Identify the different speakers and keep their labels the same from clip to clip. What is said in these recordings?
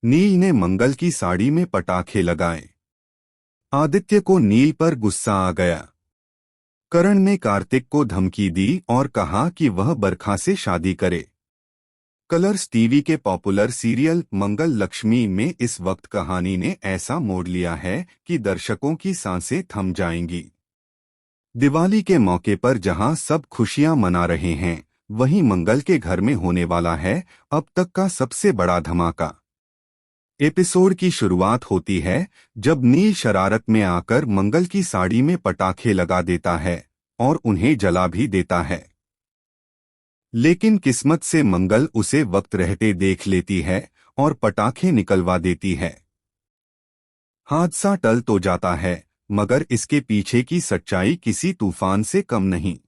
Speaker 1: नील ने मंगल की साड़ी में पटाखे लगाए। आदित्य को नील पर गुस्सा आ गया। करण ने कार्तिक को धमकी दी और कहा कि वह बरखा से शादी करे। कलर्स टीवी के पॉपुलर सीरियल मंगल लक्ष्मी में इस वक्त कहानी ने ऐसा मोड़ लिया है कि दर्शकों की सांसें थम जाएंगी। दिवाली के मौके पर जहां सब खुशियां मना रहे हैं, वहीं मंगल के घर में होने वाला है अब तक का सबसे बड़ा धमाका। एपिसोड की शुरुआत होती है जब नील शरारत में आकर मंगल की साड़ी में पटाखे लगा देता है और उन्हें जला भी देता है। लेकिन किस्मत से मंगल उसे वक्त रहते देख लेती है और पटाखे निकलवा देती है। हादसा टल तो जाता है, मगर इसके पीछे की सच्चाई किसी तूफान से कम नहीं।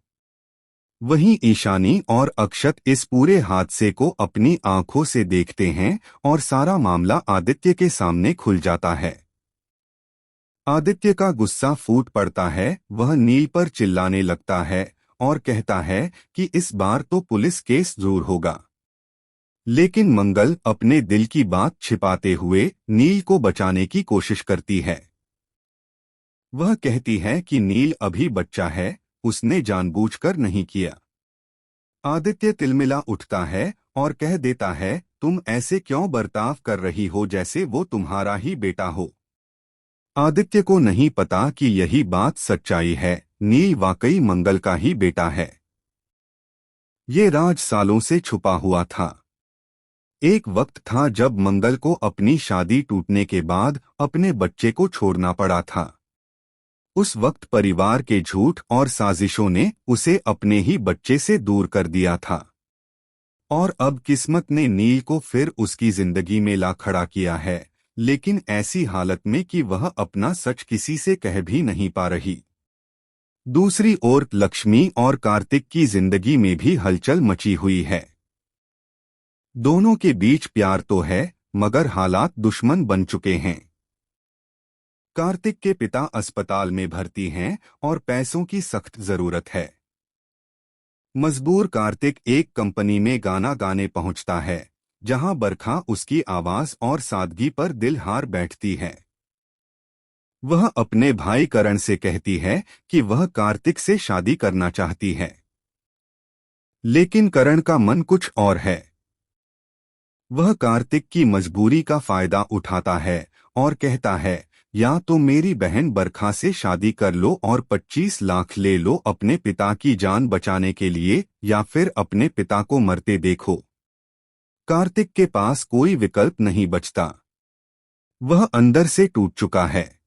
Speaker 1: वहीं ईशानी और अक्षत इस पूरे हादसे को अपनी आंखों से देखते हैं और सारा मामला आदित्य के सामने खुल जाता है। आदित्य का गुस्सा फूट पड़ता है, वह नील पर चिल्लाने लगता है और कहता है कि इस बार तो पुलिस केस जरूर होगा। लेकिन मंगल अपने दिल की बात छिपाते हुए नील को बचाने की कोशिश करती है। वह कहती है कि नील अभी बच्चा है, उसने जानबूझकर नहीं किया। आदित्य तिलमिला उठता है और कह देता है, तुम ऐसे क्यों बर्ताव कर रही हो जैसे वो तुम्हारा ही बेटा हो। आदित्य को नहीं पता कि यही बात सच्चाई है, नील वाकई मंगल का ही बेटा है। ये राज सालों से छुपा हुआ था। एक वक्त था जब मंगल को अपनी शादी टूटने के बाद अपने बच्चे को छोड़ना पड़ा था। उस वक्त परिवार के झूठ और साजिशों ने उसे अपने ही बच्चे से दूर कर दिया था। और अब किस्मत ने नील को फिर उसकी जिंदगी में ला खड़ा किया है, लेकिन ऐसी हालत में कि वह अपना सच किसी से कह भी नहीं पा रही। दूसरी ओर लक्ष्मी और कार्तिक की जिंदगी में भी हलचल मची हुई है। दोनों के बीच प्यार तो है, मगर हालात दुश्मन बन चुके हैं। कार्तिक के पिता अस्पताल में भर्ती हैं और पैसों की सख्त जरूरत है। मजबूर कार्तिक एक कंपनी में गाना गाने पहुंचता है, जहां बरखा उसकी आवाज और सादगी पर दिल हार बैठती है। वह अपने भाई करण से कहती है कि वह कार्तिक से शादी करना चाहती है। लेकिन करण का मन कुछ और है। वह कार्तिक की मजबूरी का फायदा उठाता है और कहता है, या तो मेरी बहन बरखा से शादी कर लो और 25 लाख ले लो अपने पिता की जान बचाने के लिए, या फिर अपने पिता को मरते देखो। कार्तिक के पास कोई विकल्प नहीं बचता। वह अंदर से टूट चुका है।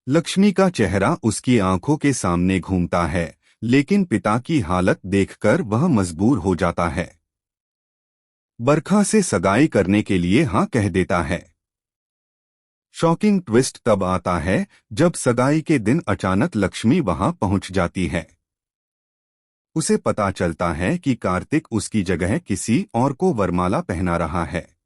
Speaker 1: लक्ष्मी का चेहरा उसकी आंखों के सामने घूमता है, लेकिन पिता की हालत देखकर वह मजबूर हो जाता है। बरखा से सगाई करने के लिए हाँ कह देता है। शॉकिंग ट्विस्ट तब आता है जब सगाई के दिन अचानक लक्ष्मी वहां पहुंच जाती है। उसे पता चलता है कि कार्तिक उसकी जगह किसी और को वरमाला पहना रहा है।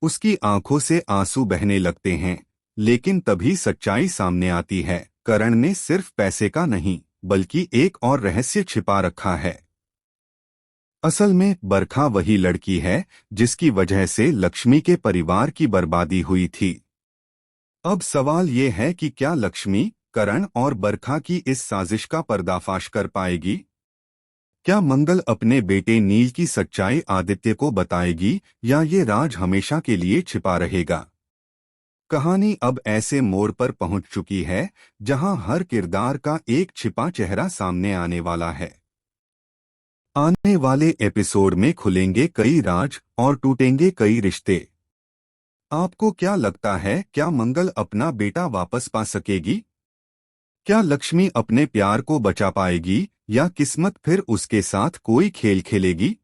Speaker 1: उसकी आंखों से आंसू बहने लगते हैं, लेकिन तभी सच्चाई सामने आती है। करण ने सिर्फ पैसे का नहीं, बल्कि एक और रहस्य छिपा रखा है। असल में बरखा वही लड़की है जिसकी वजह से लक्ष्मी के परिवार की बर्बादी हुई थी। अब सवाल ये है कि क्या लक्ष्मी, करण और बरखा की इस साजिश का पर्दाफाश कर पाएगी? क्या मंगल अपने बेटे नील की सच्चाई आदित्य को बताएगी, या ये राज हमेशा के लिए छिपा रहेगा? कहानी अब ऐसे मोड़ पर पहुंच चुकी है जहां हर किरदार का एक छिपा चेहरा सामने आने वाला है। आने वाले एपिसोड में खुलेंगे कई राज और टूटेंगे कई रिश्ते। आपको क्या लगता है, क्या मंगल अपना बेटा वापस पा सकेगी? क्या लक्ष्मी अपने प्यार को बचा पाएगी, या किस्मत फिर उसके साथ कोई खेल खेलेगी?